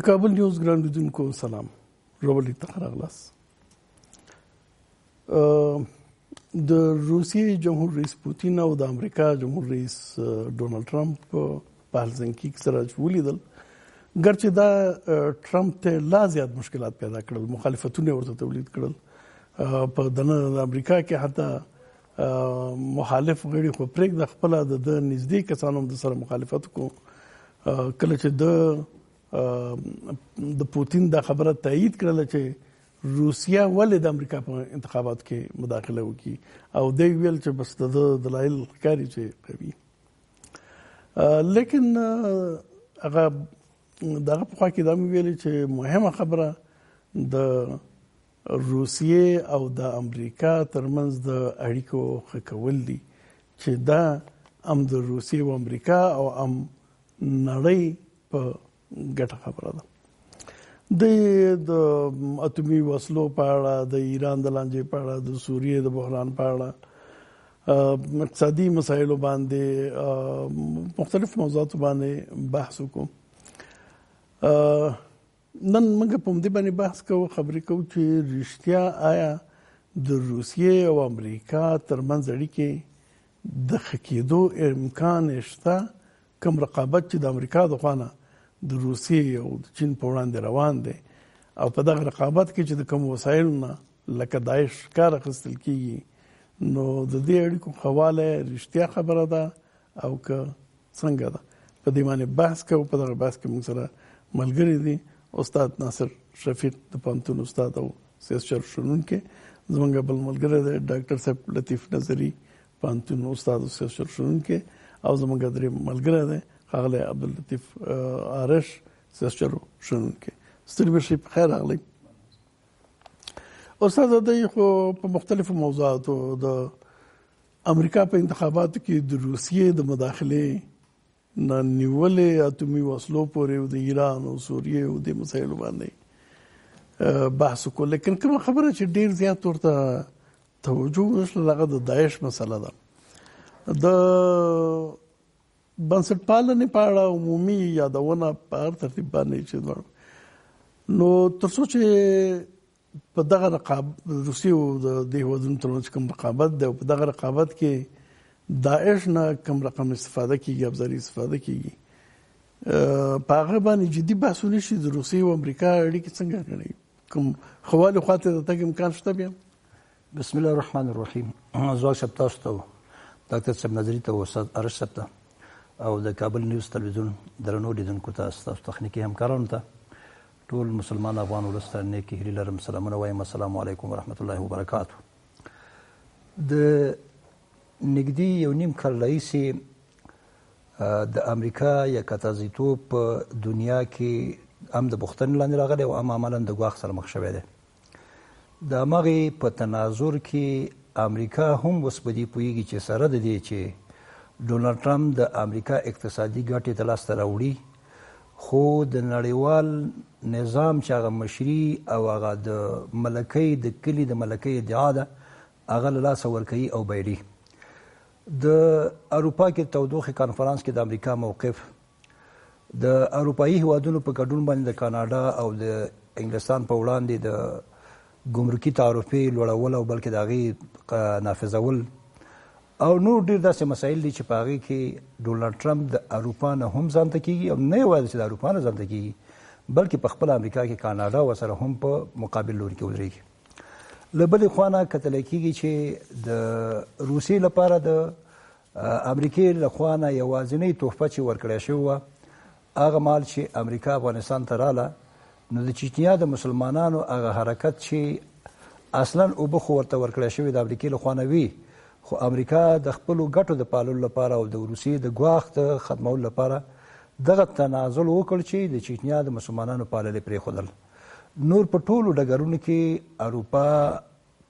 کابل نیوز ګران لیدونکو سلام. ژورلید ته راغلاست. د روسیې جمهور رئیس پوتین او د امریکا جمهور رئیس ډونالد ټرمپ په هلسنکي کې سره ولیدل. ګرچې دا ټرمپ ته لا زیات مشکلات پیدا کړل، مخالفتونه ورته تولید کړل. په دننه د امریکا کې حتی مخالف غړي خو پرېږده خپله د نږدې کسانو هم د سره مخالفت وکړو. کله چې د پوتین دا خبره تایید کړله چې روسیه ولې د امریکا په انتخاباتو کې مداخله وکړي، او دی ویل چې بس د دلایل ښکاري چې قوي. لیکن هغه دغه پخوا کې دا مې ویلي چې مهمه خبره د روسیې او د امریکا ترمنځ د اړیکو ښه کول دي، چې دا هم د روسیې او امریکا او هم نړۍ په ګټه خبره ده. د اتومي وسلو په اړه، د ایران د لانجې په اړه، د سوریې د بحران په اړه، اقتصادي مسایلو باندې، مختلف موضوعاتو باندې بحث وکړو. نن موږ په همدې باندې بحث کوو، خبرې کوو چې رښتیا آیا د روسیې او امریکا ترمنځ اړیکې د ښه کېدو امکان شته؟ کوم رقابت چې د امریکا د خوا نه د روسیې او د چین په وړاندې روان دی، او په دغه رقابت کې چې د کوم وسایلو نه لکه داعش کار اخیستل کېږي، نو د دې اړیکو ښه والی رښتیا خبره ده او که څنګه ده؟ په دې باندې بحث کوو. په دغه بحث کې موږ سره ملګري دي استاد ناصر شفیق د پوهنتون استاد او سیاست شنونکی، زموږ بل ملګری دی ډاکټر صاحب لطیف نظري پوهنتون استاد او سیاست شنونکی، او زموږ درې ملګری دی ښاغلی عبداللطیف آرش سیاست شنونکی. ستړي به شئ، په خیر راغلی. استاد دی خو په مختلفو موضوعاتو د امریکا په انتخاباتو کې د روسیې د مداخلې نه نیولې اتومي وسلو پورې او د ایران او سوریې او د مسایلو باندې بحث وکړو. لیکن کومه خبره چې ډېر زیات ورته توجه ونشله هغه د داعش مسله ده. د بنسټپالنې په اړه عمومي یادونه په هر ترتیب باندې چې نو تر څو چې په دغه روسیې او د دې هېوادونو ترمنځ کوم رقابت دی، او په دغه رقابت کې داعش نه کوم رقم استفاده کېږي، ابزاري استفاده کېږي، په هغه باندې جدي بحثونه شي. د روسیې او امریکا اړیکې څنګه ګڼئ؟ کوم ښه والي خواته د تګ امکان شته بیا؟ بسم الله الرحمن الرحیم. ځواک صاحب تاسو ته، ډاکټر صاحب نظري ته، استاد ارش صاحب ته، او د کابل نیوز تلویزیون درنو لیدونکو ته، ستاسو تخنیکي همکارانو ته، ټول مسلمان افغان ولس ته نیکې هیلې لرم. سلامونه وایم. السلام علیکم ورحمت الله وبرکاتو. د نږدې یو نیم کال راهیسې د امریکا یا کاتازیتوب په دنیا کې هم د پوښتنې لاندې راغلی او هم عملا د ګواښ سره مخ شوی دی. د همغې په تناظر کې امریکا هم اوس په دې پوهېږي چې سره د دې چې ډونالډ ټرمپ د امریکا اقتصادي ګټې ته لاسته راوړي، خو د نړیوال نظام چې هغه مشري او هغه د ملکۍ د کلي د ملکۍ ادعا ده، هغه له لاسه ورکوي او بایلي. د اروپا کې تودوخې کانفرانس کې د امریکا موقف، د اروپایي هیوادونو په ګډون باندې د کاناډا او د انګلستان په وړاندې د ګمرکي تعرفې لوړول او بلکې د هغې نافذول، او نور ډېر داسې مسایل دي چې په هغې کې ډونالډ ټرمپ د اروپا نه هم ځانته کېږي، او نه یوازې چې د اروپا نه ځانته کېږي بلکې په خپله امریکا کې کاناډا ورسره هم په مقابل لوري کې ودرېږي. له بلې خوا نه کتلی کېږي چې د روسیې لپاره د امریکې له خوا نه یوازینۍ تحفه چې ورکړی شوې وه، هغه مهال چې امریکا افغانستان ته راله، نو د چچنیا د مسلمانانو هغه حرکت چې اصلا اوبه خو ورته ورکړی شوې د امریکې له خوا نه وي، خو امریکا د خپلو ګټو د پاللو لپاره او د روسیې د ګواښ د ختمولو لپاره دغه تنازل وکړ چې د چچنیا د مسلمانانو پالل یې پرېښودل. نور په ټولو ډګرونو کې اروپا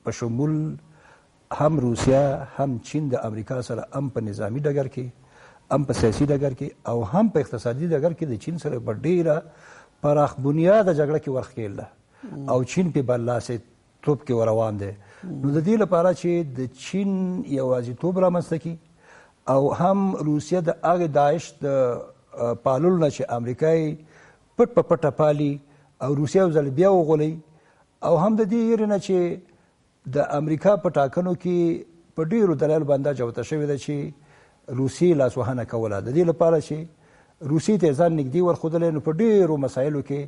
په شمول هم روسیه هم چین د امریکا سره هم په نظامی ډګر کې، هم په سیاسي ډګر کې، او هم په اقتصادي ډګر کې د چین سره په ډېره پراخ بنیاده جګړه کې ورښکېل ده، او چین په برلاسې توپ کې روان دی. نو د دې لپاره چې د چین یوازیتوب رامنځته کړي، او هم روسیه د هغې داعش د پاللو نه چې امریکا پټ په پټه پالي او روسیه یو ځل بیا وغولي او هم د دې یېرې نه چې د امریکا په ټاکنو کې په ډېرو دلایلو باندې جوته شوې ده چې روسیې لاسوهنه کوله د دې لپاره چې روسیې ته ځان نږدې ورښودلی نو په ډېرو مسایلو کې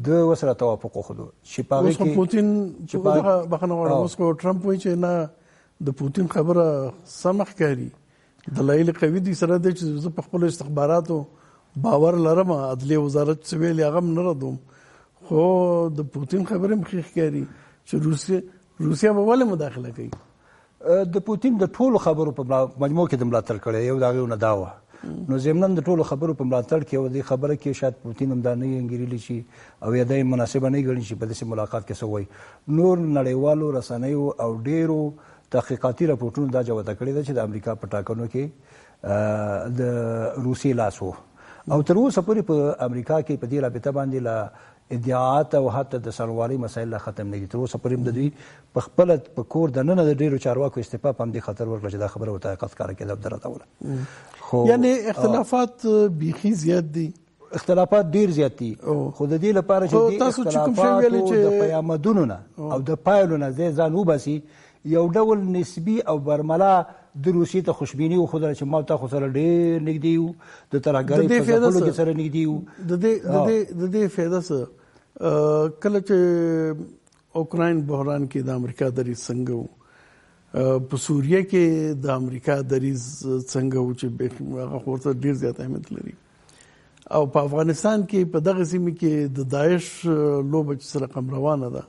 د ورسره توافق وښودو چې په هغې کې پوتین بخښنه غواړم اوس خو ټرمپ وایي چې نه د پوتین خبره سمه ښکاري دلایل قوي دي سره دی چې زه په خپلو استخباراتو باور لرم عدلیې وزارت څه ویلي هغه هم نه ردوم خو د پوتین خبرې هم ښې ښکاري چې روسیه به ولې مداخله کوي د پوتین د ټولو خبرو په مجموع کې د ملاتړ کړی یو د هغې نه دا وه نو ضمناً د ټولو خبرو په ملاتړ کې او دې خبره کې شاید پوتین هم دا نه یې انګېرلي شي او یا دا یې مناسبه نه ګڼي چې په داسې ملاقات کې څه وایي نور نړیوالو رسنیو او ډېرو تحقیقاتي راپورټونو دا جوته کړې ده چې د امریکا په ټاکنو کې د روسیې لاس و او تر اوسه پورې په امریکا کې په دې رابطه باندې لا ادعاات او حتی د سرنوالۍ مسایل لا ختم نه دي تر اوسه پورې هم د دوی په خپله په کور دننه د ډېرو چارواکو استعفا په همدې خطر ورکړه چې دا خبره ورته حقیقت ښکاره کېده ابدرتوله یعنې اختلافات بیخي زیات دي اختلافات ډیر زیات دي خو د دې لپاره چې د اختلافاتو د پیامدونو نه او د پایلو نه ځان وباسي یو ډول نسبي او برملا د روسیې ته خوشبیني وښودله چې ما تا خو سره ډېر نږدې یو د ترهګرۍ په ځپلو کې سره نږدې یو د دې فایده څه کله چې اوکراین بحران کې د امریکا دریځ څنګه و په سوریه کې د امریکا دریځ څنګه و چې هغه خو ورته ډېر زیات اهمیت لري او په افغانستان کې په دغه سیمه کې د داعش لوبه چې سره رقم روانه ده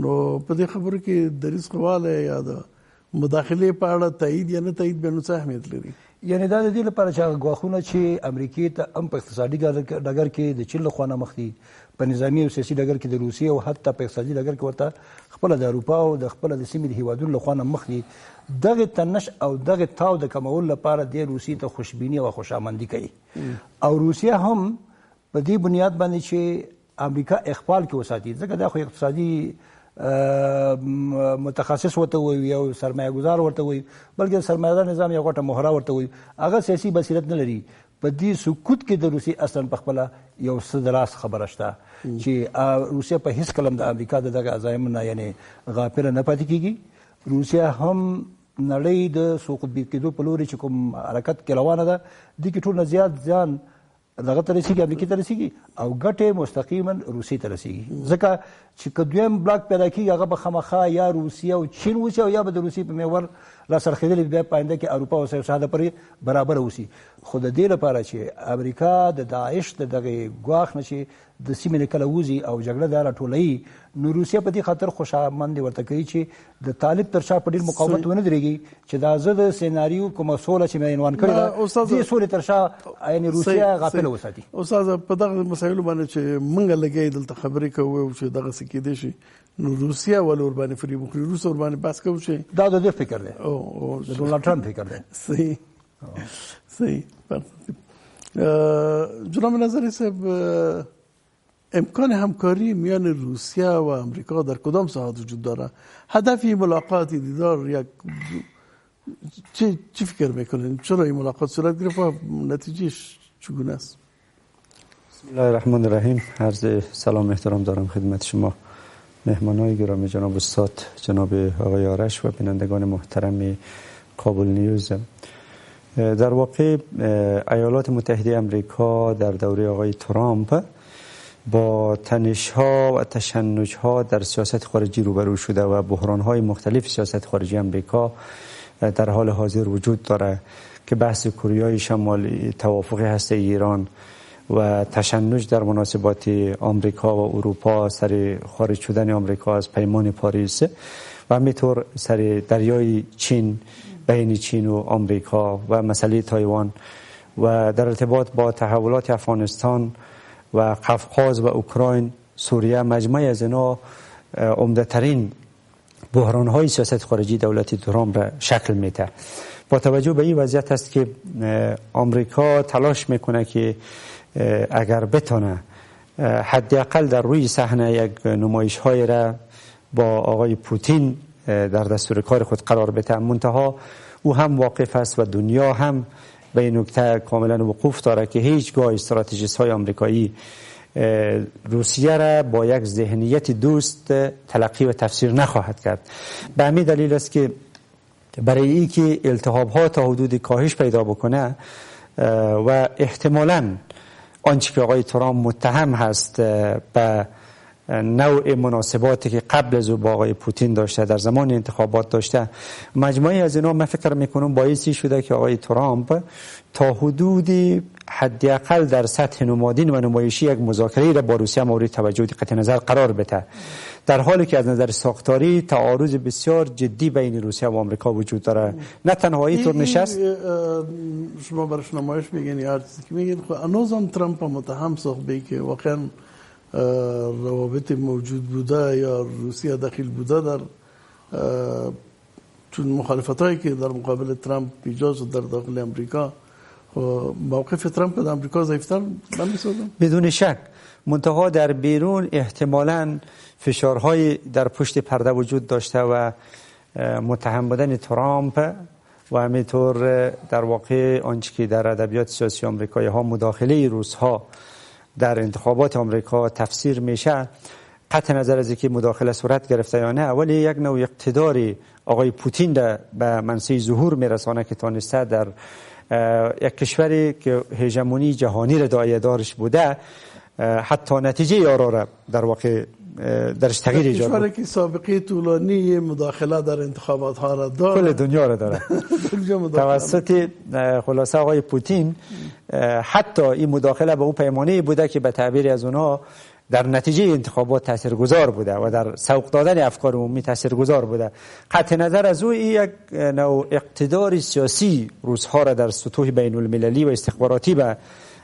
نو په دې خبرو کې دریځ خواله یا د مداخله په اړه تایید یا نه تایید به نو څه اهمیت لري یعنې دا د دې لپاره چې هغه ګواښونه چې امریکې ته هم په اقتصادي ډګر کې د چین له خوا نه مخ دي په نظامي او سیاسي ډګر کې د روسیې او حتی په اقتصادي ډګر کې ورته خپله د اروپا او د خپله د سیمې د هیوادونو له خوا نه مخ دي دغې تنش او دغې تاو د کمولو لپاره د روسیې ته خوشبیني او خوشامندي کوي او روسیه هم په دې بنیاد باندې چې امریکا اخفال کې وساتي ځکه دا خو اقتصادي متخصص ورته وایي یو سرمایه گزار ورته وایي بلکې سرمایه‌دار نظام یو غټه مهره ورته وایي هغه سیاسي بصیرت نه لري په دې سکوت کې د روسیې اصلا په خپله یو څه د لاس خبره شته چې روسیه په هیڅ کله د امریکا د دغه عزایمو نه یعنې غافله نه پاتې کېږي روسیه هم نړۍ د سقوط کېدو په لوري چې کوم حرکت کې روانه ده دې کې ټول نه زیات زیان دغه ته رسېږي امریکې ته رسېږي او ګټې مستقیما روسیې ته رسېږي ځکه چې که دویم بلاک پیدا کېږي هغه به خامخا یا روسیه او چین اوسي او یا به د روسیې په محور راسرخېدلې بیا په آینده کې اروپا او ساده پورې برابره اوسي خو د دې لپاره چې امریکا د داعش د دغې ګواښ نه چې د سیمې نه کله وځي او جګړه دا راټولوي نو روسیه په دې خاطر خوشامندي ورته کوي چې د طالب تر شا په ډېر مقاومت ونه درېږي چې دا زه د سیناریو کومه سوله چې مې عنوان کړې ده دې سولې تر شا یعنې روسیه غافله وساتي استاده په دغه مسایلو باندې چې موږ لګیا دلته خبرې کوو چې دغه څه کېدای شي نو روسیه ولې ورباندې فریب وکړي روس ورباندې بحث کوو چې دا د دې فکر دی د ډونالډ ټرمپ فکر دی صحیح جناب نظری صاحب امکان همکاری میان روسیه و امریکا در کدام ساحات وجود داره؟ هدف ملاقات دیدار یک چی فکر میکنین؟ چرا این ملاقات صورت گرفت و نتیجهش چگونه است؟ بسم الله الرحمن الرحیم. عرض سلام احترام دارم خدمت شما مهمانای گرامی جناب استاد جناب آقای آرش و بینندگان محترم کابل نیوز. در واقع ایالات متحده امریکا در دوره آقای ترامپ با تنش‌ها و تشنج‌ها در سیاست خارجی روبرو شده و بحران‌های مختلف سیاست خارجی امریکا در حال حاضر وجود داره که بحث کره شمالی، توافق هسته ایران و تشنج در مناسبات آمریکا و اروپا سر خارج شدن آمریکا از پیمان پاریس و همینطور سر دریای چین بین چین و آمریکا و مسئله تایوان و در ارتباط با تحولات افغانستان و قفقاز و اوکراین سوریه مجموعه از اینا عمده‌ترین بحران‌های سیاست خارجی دولت ترامپ را شکل میده. با توجه به این وضعیت است که آمریکا تلاش میکنه که اگر بتونه حداقل در روی صحنه یک نمایش‌های را با آقای پوتین در دستور کار خود قرار بده، منتها او هم واقف است و دنیا هم به این نکته کاملا وقوف داره که هیچگاه استراتژیست‌های آمریکایی روسیه را با یک ذهنیت دوست تلقی و تفسیر نخواهد کرد. به همین دلیل است که برای این که التهاب ها تا حدود کاهش پیدا بکنه و احتمالاً آنچه که آقای ترامپ متهم هست به نوع مناسباتی که قبل از او با آقای پوتین داشته در زمان انتخابات داشته، مجموعی از اینا من فکر میکنم باعثی شده که آقای ترامپ تا حدودی حداقل در سطح نمادین و نمایشی یک مذاکره را با روسیه مورد توجه قطع نظر قرار بده، در حالی که از نظر ساختاری تعارض بسیار جدی بین روسیه و آمریکا وجود داره. نه تنها اینطور نشست شما برش نمایش میگین یا چیزی که میگین، هنوزم ترامپ متهم ساخته که واقعا روابط موجود بوده یا روسیه دخیل بوده در چون مخالفت هایی که در مقابل ترامپ ایجاد شد در داخل امریکا، موقف ترامپ در امریکا ضعیفتر نمی‌سازم؟ بدون شک. منتها در بیرون احتمالاً فشارهای در پشت پرده وجود داشته و متهم بودن ترامپ و همینطور در واقع آنچه که در ادبیات سیاسی آمریکایی ها مداخله روس ها در انتخابات آمریکا تفسیر میشه، قطع نظر از اینکه مداخله صورت گرفته یا نه، ولی یک نوع اقتداری آقای پوتین به منصه ظهور میرسانه که تانسته در یک کشوری که هژمونی جهانی را داعیه دارش بوده حتی نتیجه یارا را در واقع درش تغییر ایجاد کنه. کشوری که سابقه طولانی مداخله در انتخابات ها را داره، کل دنیا را داره توسط خلاصه آقای پوتین. حتی این مداخله به اون پیمانه بوده که به تعبیر از اونها در نتیجه انتخابات تاثیرگذار بوده و در سوق دادن افکار عمومی تاثیرگذار بوده. قطع نظر از او یک نوع اقتدار سیاسی روس‌ها را در سطوح بین المللی و استخباراتی به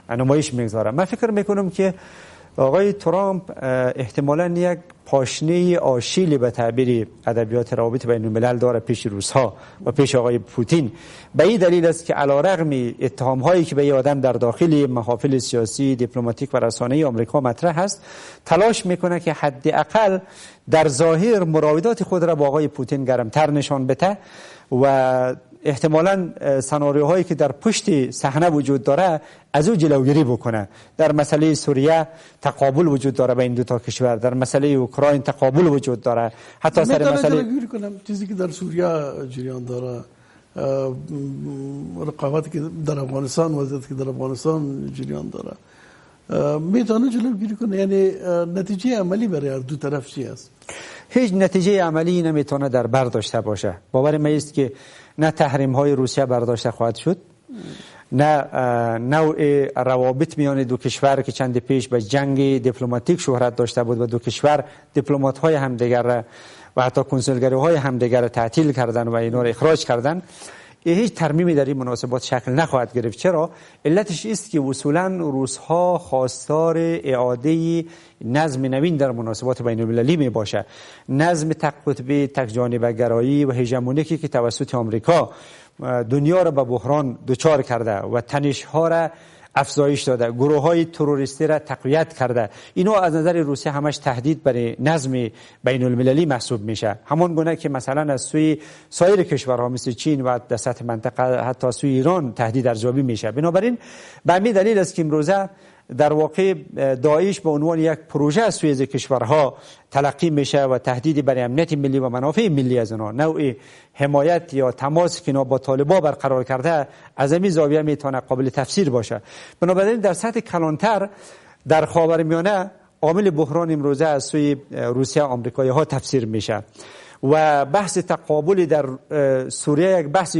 نمایش میگذاره. من فکر میکنم که آقای ترامپ احتمالاً یک پاشنه آشیلی به تعبیر ادبیات روابط بین الملل داره پیش روس‌ها و پیش آقای پوتین. به این دلیل است که علیرغم اتهام‌هایی که به این آدم در داخل محافل سیاسی، دیپلماتیک و رسانه‌ای آمریکا مطرح است، تلاش میکنه که حداقل در ظاهر مراودات خود را با آقای پوتین گرمتر نشان بده و احتمالاً سناریوهایی که در پشت صحنه وجود داره از او جلوگیری بکنه. در مسئله سوریه تقابل وجود داره بین دو تا کشور، در مسئله اوکراین تقابل وجود داره، حتی سر مسئله جلوگیری کنم چیزی که در سوریه جریان داره، رقابتی که در افغانستان، وضعیتی که در افغانستان جریان داره، میتونه جلوگیری کنه. یعنی نتیجه عملی برای هر دو طرف چی است؟ هیچ نتیجه عملی نمیتونه در بر داشته باشه. باور من است که نه تحریم های روسیه برداشته خواهد شد، نه نوع روابط میان دو کشور که چند پیش به جنگ دیپلماتیک شهرت داشته بود و دو کشور دیپلمات های همدیگر و حتی کنسولگری های همدیگر تعطیل کردن و اینا را اخراج کردن، هیچ ترمیمی در این مناسبات شکل نخواهد گرفت. چرا؟ علتش است که اصولا روس‌ها خواستار اعاده نظم نوین در مناسبات بین المللی می باشه. نظم تک قطبی، تک جانبه گرایی و هژمونیکی که توسط آمریکا دنیا را به بحران دچار کرده و تنش‌ها را افزایش داده، گروه‌های تروریستی را تقویت کرده، اینا از نظر روسیه همش تهدید برای نظم بین المللی محسوب میشه. همان گونه که مثلا از سوی سایر کشورها مثل چین و در سطح منطقه حتی سوی ایران تهدید ارزیابی میشه. بنابراین به همین دلیل است که امروزه در واقع داعش به عنوان یک پروژه از سوی کشورها تلقی میشه و تهدیدی برای امنیت ملی و منافع ملی از اونها، نوع حمایت یا تماس که با طالبان برقرار کرده از این زاویه میتونه قابل تفسیر باشه. بنابراین در سطح کلانتر در خاورمیانه عامل بحران امروزه از سوی روسیه آمریکایی ها تفسیر میشه و بحث تقابل در سوریه یک بحث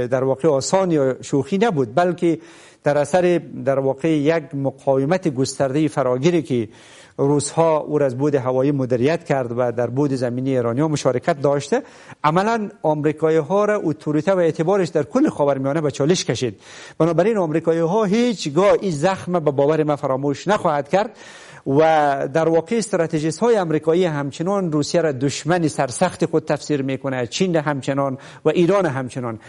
در واقع آسان یا شوخی نبود، بلکه در اثر در واقع یک مقاومت گسترده فراگیری که روس‌ها او را از بود هوایی مدیریت کرد و در بود زمینی ایرانی‌ها مشارکت داشته، عملاً آمریکایی‌ها را اتوریته و اعتبارش در کل خاورمیانه به چالش کشید. بنابراین آمریکایی‌ها هیچگاه این زخم به باور ما فراموش نخواهد کرد و در واقع استراتژیست های آمریکایی همچنان روسیه را دشمن سرسخت خود تفسیر میکنه، چین همچنان و ایران همچنان.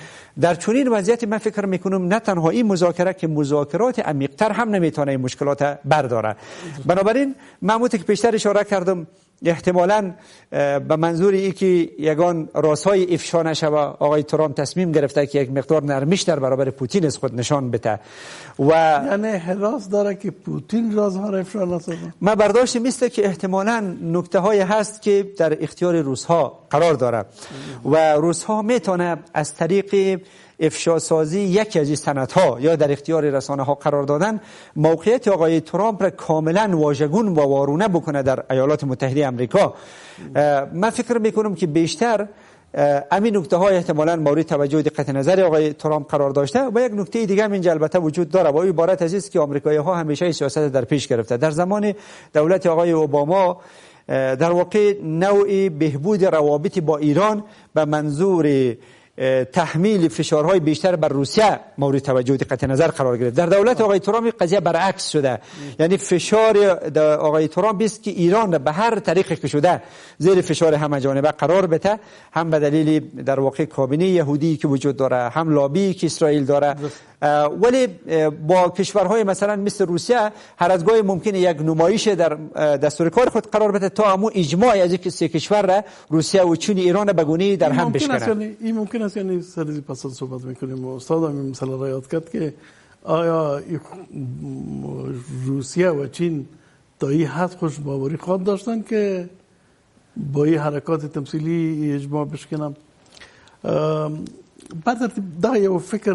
در چنین وضعیت من فکر میکنم نه تنها این مذاکره که مذاکرات عمیق‌تر هم نمیتونه این مشکلات برداره. بنابراین محمود که پیشتر اشاره کردم احتمالاً به منظور ای که یگان رازهای افشا نشوه آقای ترامپ تصمیم گرفته که یک مقدار نرمیش در برابر پوتین از خود نشان بده و یعنی حراس داره که پوتین رازها را افشا نسازه. من برداشت میسته که احتمالاً نکته های هست که در اختیار روس‌ها قرار داره و روس‌ها میتونه از طریق افشا سازی یکی از سندها یا در اختیار رسانه ها قرار دادن موقعیت آقای ترامپ را کاملا واژگون و وارونه بکنه در ایالات متحده آمریکا. من فکر میکنم که بیشتر همین نکته های احتمالاً مورد توجه و دقت نظر آقای ترامپ قرار داشته و یک نکته دیگه هم اینجا البته وجود داره و این عبارت از است که آمریکایی ها همیشه سیاست در پیش گرفته. در زمان دولت آقای اوباما در واقع نوعی بهبود روابط با ایران به منظور تحمیل فشارهای بیشتر بر روسیه مورد توجه و دقت نظر قرار گرفت. در دولت آقای ترامپ قضیه برعکس شده، یعنی فشار آقای ترامپ است که ایران به هر طریقی که شده زیر فشار همه‌جانبه قرار بده، هم به دلیل در واقع کابینه یهودی که وجود داره، هم لابی که اسرائیل داره. ولی با کشورهای مثلا مثل روسیه هر از گاهی ممکنه یک نمایش در دستور کار خود قرار بده تا همون اجماع از یک سه کشور را روسیه و چین ایران به گونه‌ای در هم بشکنه. این ممکن است یعنی سریزی پس صحبت میکنیم استاد هم این مسئله را یاد کرد که آیا روسیه و چین تا این حد خوش باوری خواهد داشتن که با این حرکات تمثیلی اجماع بشکنم. بعد دا یو فکر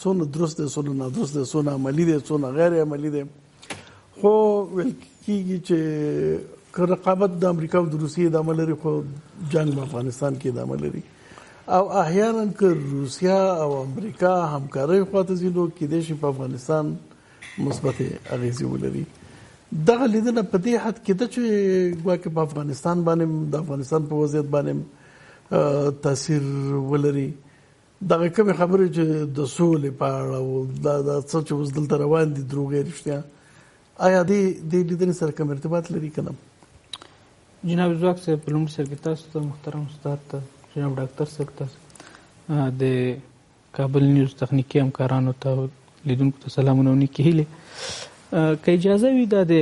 څونه درست دی څونه نادرست دی څونه عملی دی څونه غیر عملی دی خو ویل کېږي چې که رقابت د امریکا او د روسیې د عمل لري خو جنگ په افغانستان کې د عمل لري او احیانا که روسیه او امریکا همکارۍ خواته ځي نو کېدای شي په افغانستان مثبت اغېزې ولري. دغه لیدنه په دې حد کې ده چې ګواکې په افغانستان باندې د افغانستان په وضعیت باندې تاثیر ولري. دغه کومې خبرې چې د سولې په اړه او دا څه چې اوس دلته روان دي دروغ رښتیا آیا دې لیدنې سره کوم ارتباط لري که نه؟ جناب ځواک صاحب په لومړي سر کې تاسو ته محترم استاد ته جناب ډاکټر صاحب ته د کابل نیوز تخنیکي همکارانو ته لیدونکو ته سلامونه او نیکې هیلې. که اجازه وي دا د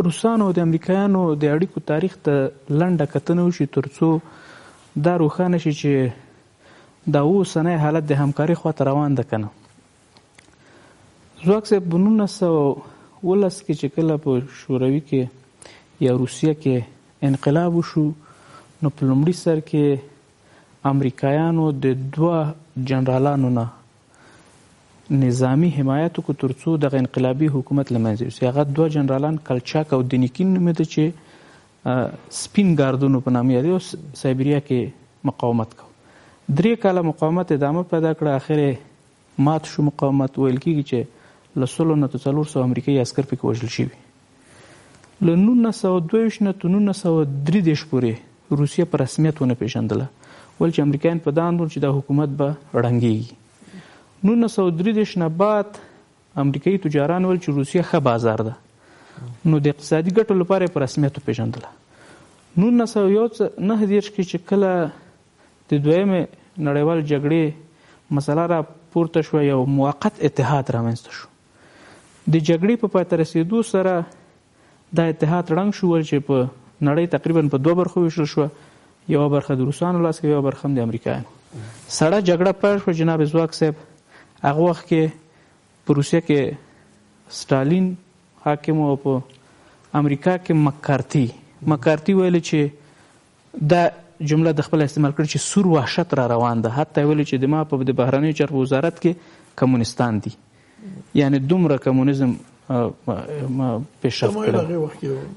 روسانو او د امریکایانو د اړیکو تاریخ ته لنډه کتنه وشي تر څو دا روښانه شي چې دا اوسنی حالت د همکارۍ خواته روان ده که نه. ځواک صاحب په 1919 کې چې کله په شوروي کې یا روسیه کې انقلاب وشو نو په لومړي سر کې امریکایانو د 2 جنرالانو نه نظامی حمایت وکړو تر څو دغه انقلابي حکومت له منځه یوسي. هغه 2 جنرالان کلچاک او دینیکین نومېده چې سپین ګاردونو په نامه یادېده او سایبریا کې مقاومت کوو. 3 کاله مقاومت ادامه پیدا کړه، اخر مات شو مقاومت. ویل کېږي چې له 100 نه 400 امریکایي عسکر پکې وژل شوي. له 1922 نه تر 1933 پورې روسیه په رسمیت ونه پېژندله، ول چې امریکایان په دا اندول چې دا حکومت به ړنګېږي. 1933 نه بعد امریکایي تجاران ول چې روسیه ښه بازار ده نو د اقتصادي ګټو لپاره په رسمیت وپېژندله. 1939 کې چې کله د دویمې نړیوال جګړې مسله را پورته شوه یو موقت اتحاد رامنځته شو. د جګړې په پای ته رسېدو سره دا اتحاد ړنګ شو ول چې په نړۍ تقریبا په 2 برخو ویشل شوه، یوه برخه د روسانو لاس کې یوه برخه هم د امریکایانو. سړه جګړه پیل شوه. جناب ځواک صاحب هغه وخت کې په روسیه کې ستالین حاکم او په امریکا کې مکارتي ویل چې دا جمله د خپل استعمال کړي چې سور وحشت را روان ده. حتی ویل چې د ما په د بهرنیو چارو وزارت کې کمونستان دي، یعنی دومره کمونیزم پیشرفت کړی.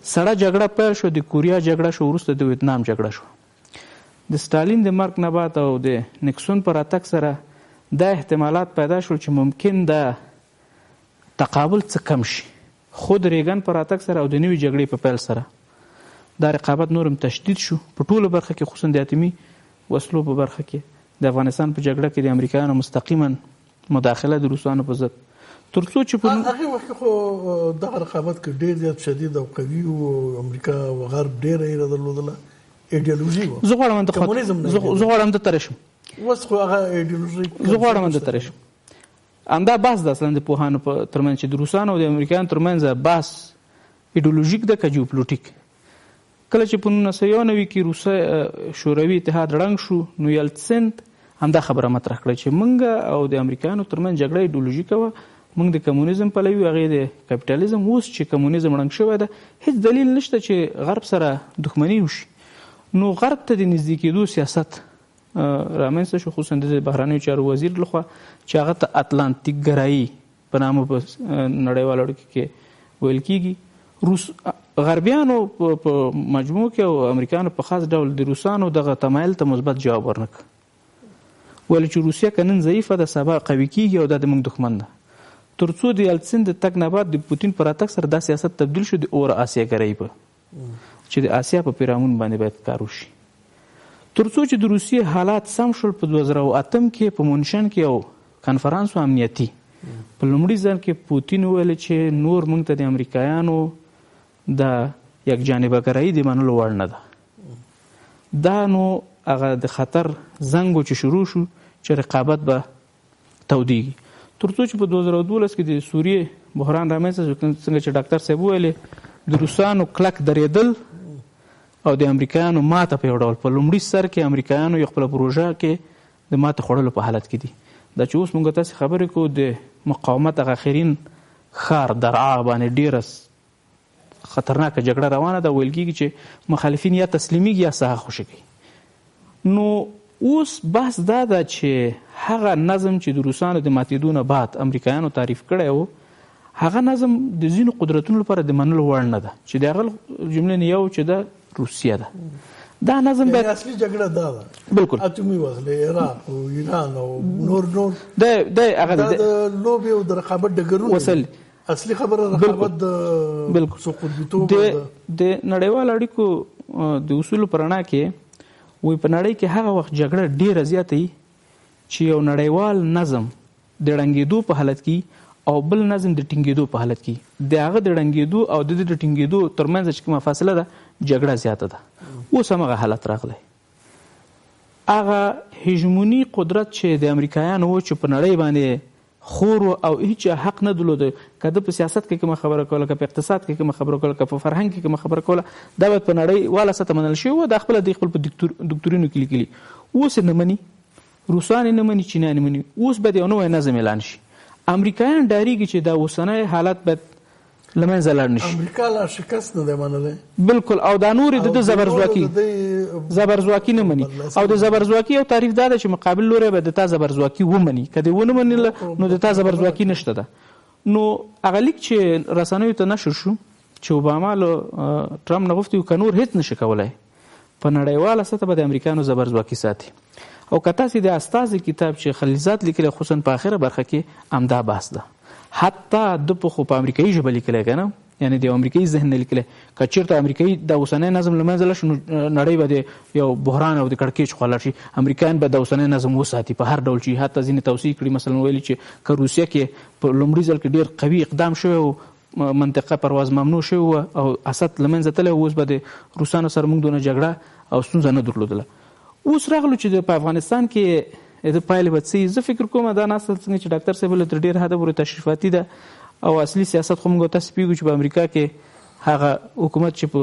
سړه جګړه پیل شو، د کوریا جګړه شو، وروسته د ویتنام جګړه شو. د ستالین د مرګ نه بعد او د نیکسون پر راتګ سره دا احتمالات پیدا شول چې ممکن دا تقابل څه کم شي. خود ریګن پر راتګ سره او د نوې جګړې په پیل سره دا رقابت نورم تشدید شو په ټولو برخه کې، خصوصا د اتمی وسلو په برخه کې. د افغانستان په جګړه کې د امریکایانو مستقیما مداخله د روسانو په ضد، ترڅو چې په هغه وخت خو دغه رقابت کې ډېر زیات شدید او قوي او امریکا او غرب ډېر یې درلودله ایډیالوژي و. زه غواړم د ترشم اوس خو هغه ایډیالوژي زه غواړم د ترشم همدا بحث د اصلا د پوهانو په ترمنځ چې د روسانو او د امریکایانو ترمنځ بحث ایډیولوژیک ده که جیوپولیټیک. کله چې په 1990 کې روسیه شوروي اتحاد ړنګ شو نو یلتسن همدا خبره مطرح کړه چې موږ او د امریکایانو ترمنځ جګړه ایډیولوژیکه وه، موږ د کمونیزم پلوي یو، هغې د کپیټالیزم. اوس چې کمونیزم ړنګ شوی ده هیڅ دلیل نشته چې غرب سره دښمني وشي. نو غرب ته د نږدې کېدو سیاست رامنځته شو، خصوصا د بهرنیو چارو وزیر لخوا چې هغه ته اتلانتیک ګرایي په نامه په نړیوالو اړیکو کې ویل کېږي. غربیانو په مجموع کې او امریکایانو په خاص ډول د روسانو دغه تمایل ته مثبت جواب ورنکړ، ویل چې روسیه که نن ضعیفه ده سبا قوي کېږي او دا د موږ دښمن ده. تر څو د یلتسن د تګ نه بعد د پوتین په راتګ سره دا سیاست تبدیل شو د اور آسیا ګرایي په چې د آسیا په پیرامون باندې باید کار وشي. تر څو چې د روسیې حالات سم شول په 2008 کې په مونشن کې یو کنفرانس و امنیتي، په لومړي ځل کې پوتین وویل چې نور موږ ته د امریکایانو د یک جانبه ګرایي د منلو وړ نه ده. دا نو هغه د خطر زنګ چې شروع شو چې رقابت به تودیږي. تر څو چې په 2012 کې د سوریې بحران رامنځته شو، څنګه چې ډاکټر صاحب ویلې د روسانو کلک درېدل او د امریکایانو ماته په یو ډول په لومړي سر کې امریکایانو یو خپله پروژه کې د ماته خوړلو په حالت کې دي. دا چې اوس موږ تاسې خبرې کوو د مقاومت هغه اخرین ښار درعا باندې ډېره خطرناکه جګړه روانه ده، ویل کېږي چې مخالفین یا تسلیمیږي یا ساحه خوشي کوي. نو اوس بحث دا ده چې هغه نظم چې د روسانو د ماتېدو نه بعد امریکایانو تعریف کړی و، هغه نظم د ځینو قدرتونو لپاره د منلو وړ نه ده، چې د هغه جملې نه یو چې د روسیه ده. دا نظم باید اصلي جګړه دا ده، بالکل اتومي وسلې عراق او ایران او نور د هغه د لوبې او د رقابت ډګرونه وسلې اصلي خبره رقابت د بالکل سقوطیتوب د نړیوال اړیکو د اصولو په رڼا کې وایي په نړۍ کې هغه وخت جګړه ډېره زیاته وي چې یو نړیوال نظم د ړنګېدو په حالت کې او بل نظم د ټینګېدو په حالت کې. د هغه د ړنګېدو او د ټینګېدو ترمنځ چې کومه فاصله ده جګړه زیاته ده. اوس همغه حالت راغلی. هغه هیژموني قدرت چې د امریکایانو و چې په نړۍ باندې خور او هیڅ حق نه درلوده، که د په سیاست کې کومه خبره کوله، که په اقتصاد کې کومه خبره کوله، که په فرهنګ کې کومه خبره کوله، دا باید په نړیواله سطح منل شوی و. دا خپله د خپل په دکتورینو کې لیکلي. اوس یې نه مني، روسان یې نه مني، چینیان یې مني. اوس باید یو نوی نظم اعلان شي. امریکایان ډارېږي چې دا اوسنی حالت باید له منځه لاړ نه شي. امریکا لا شکست نه دی منلی، بالکل. او دا نور د زبرځواکي نه مني. او د زبرځواکي یو تعریف دا ده چې مقابل لوری به د تا زبرځواکي ومني، که دې ونه منله نو د تا زبرځواکي نشته ده. نو هغه لیک چې رسنیو ته نشر شو چې اوباما له ټرمپ نه غوښتي که نور هېڅ نشي کولی په نړیواله سطح به د امریکایانو زبرځواکي ساتي. او که تاسې د استازي کتاب چې خلیلزاد لیکلی خصوصا په آخره برخه کې همدا بحث ده. حتی د په امریکایي ژبه لیکلی که نه، یعنی د امریکایي ذهن نه لیکلی. که چېرته امریکایي د اوسنی نظم له منځه لاړ شي نو نړۍ به د یو بحران او د کړکېچ خوا لاړ شي. امریکایان به د اوسنی نظم وساتي په هر ډول چې حتی ځینې توصیې کړي، مثلا ویلي چې که روسیه کې په لومړي ځل کې ډېر قوي اقدام شوی و، منطقه پرواز ممنوع شوی و او اسد له منځه تللی، اوس به د روسانو سره موږ دونه جګړه او ستونزه نه درلودله. اوس راغلو چې په افغانستان کې د پایلې به څه. زه فکر کوم دا نسل څنګه چې ډاکټر صاحب له تر ډېر حده پورې تشریفاتي ده او اصلي سیاست خو موږ تاسې پوهېږو چې په امریکا کې هغه حکومت چې په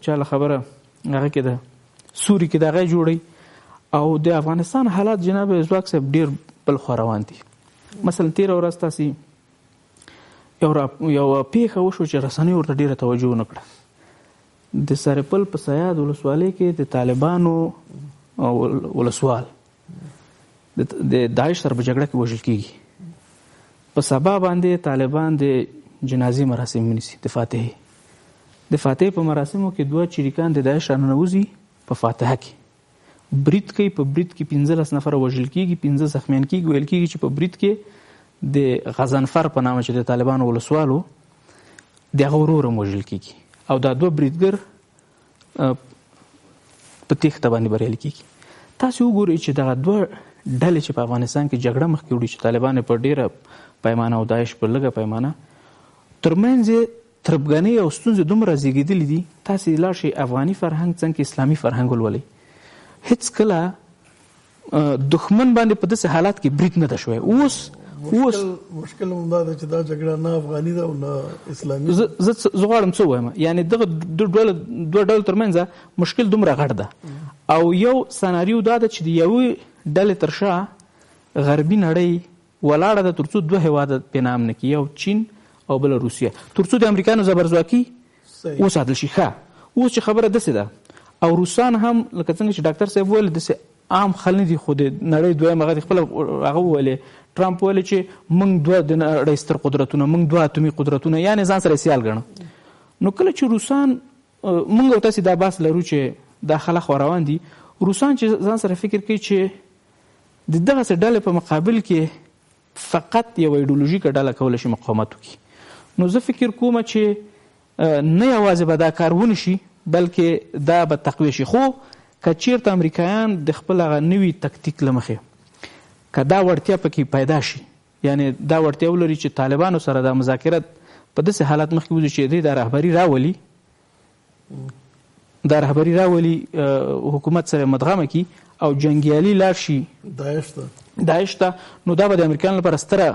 چا له خبره هغه کې ده سوري کې د هغه جوړوي. او د افغانستان حالات جناب ځواک صاحب ډېر بل خوا روان دي. مثلا تېره ورځ تاسې یو پیښه وشو چې رسنیو ورته ډېره توجه ونه کړه. د سرپل په سیاد ولسوالۍ کې د طالبانو ولسوال د داعش سره په جګړه کې وژل کېږي. په سبا باندې طالبان د جنازې مراسم ونیسي. د فاتحې په مراسمو کې 2 چریکان د داعش راننوځي په فاتحه کې برید کوي. په برید کې 15 نفر وژل کېږي، 15 زخمیان کېږي. ویل کېږي چې په برید کې د غضنفر په نامه چې د طالبانو ولسوالو د هغه ورور هم وژل کېږي. او دا 2 بریدګر په تېښته باندې بریالي کېږي. تاسې وګورئ چې دغه 2 ډلې چې په افغانستان کې جګړه مخکې وړي چې طالبان په ډېره پیمانه او داعش په لږه پیمانه ترمنځ یې تربګنۍ او ستونزې دومره زیږېدلې دي. تاسې لاړ شئ افغاني فرهنګ څنګه اسلامي فرهنګ ولولئ. هېڅ کله دښمن باندې په داسې حالات کې برید نه ده شوی. اوس مشکل همدا ده چې دا جګړه نه افغاني ده او نه اسلامي. زه غواړم څه ووایم، یعنې دغه دوه ډلو ترمنځ مشکل دومره غټ ده او یو سناریو دا ده چې د یوې ډلې تر شا غربي نړۍ ولاړه ده تر څو دوه هېواده پې نام نه کړي، یو چین او بل روسیه، تر څو د امریکایانو زبرځواکي وساتل شي. ښه اوس چې خبره داسې ده او روسان هم لکه څنګه چې ډاکټر صاحب وویل داسې عام خل نه دي، خو د نړۍ دویم هغه خپله هغه وویلې ټرمپ وویلې چې موږ دوه د نړۍ ستر قدرتونه، موږ دوه اتومي قدرتونه، یعنې ځان سره سیال ګڼو. نو کله چې روسان موږ او تاسې دا بحث لرو چې دا خلک روان دي، روسان چې ځان سره فکر کوي چې د دغسې ډلې په مقابل کې فقط یو ایډیولوژیکه ډله کولی شي مقاومت وکړي، نو زه فکر کوم چې نه یوازې به دا کار ونه شي بلکې دا به تقویه شي. خو که چېرته امریکایان د خپل هغه نوي تکتیک له مخې که دا وړتیا پکې پیدا شي، یعنې دا وړتیا ولري چې طالبانو سره دا مذاکرات په داسې حالت مخکې وځي چې دوی دا رهبري راولي حکومت سره مدغمه کړي او جنګیالي لاړ شي داعش ته، نو دا به د امریکایانو لپاره ستره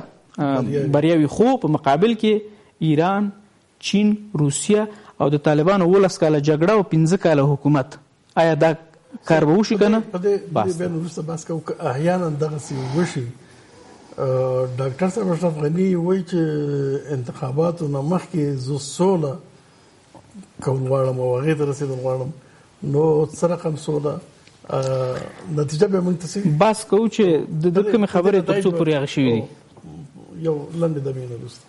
بریا وي. خو په مقابل کې ایران، چین، روسیه او د طالبانو 19 کاله جګړه او 15 کاله حکومت، آیا دا کار به وشي که نه؟ په دې بین وروسته بحث کوو که احیانا دغسې وشي. ډاکټر صاحب اشرف غني وایي چې انتخاباتو نه مخکې زه سوله کول غواړم او هغې ته رسېدل غواړم، نو څه رقم سوله نتیجه به موږ ته څه بحث کوو چې د کومې خبرې تر څو پورې هغه شوي دي. یو لنډې دمې نه وروسته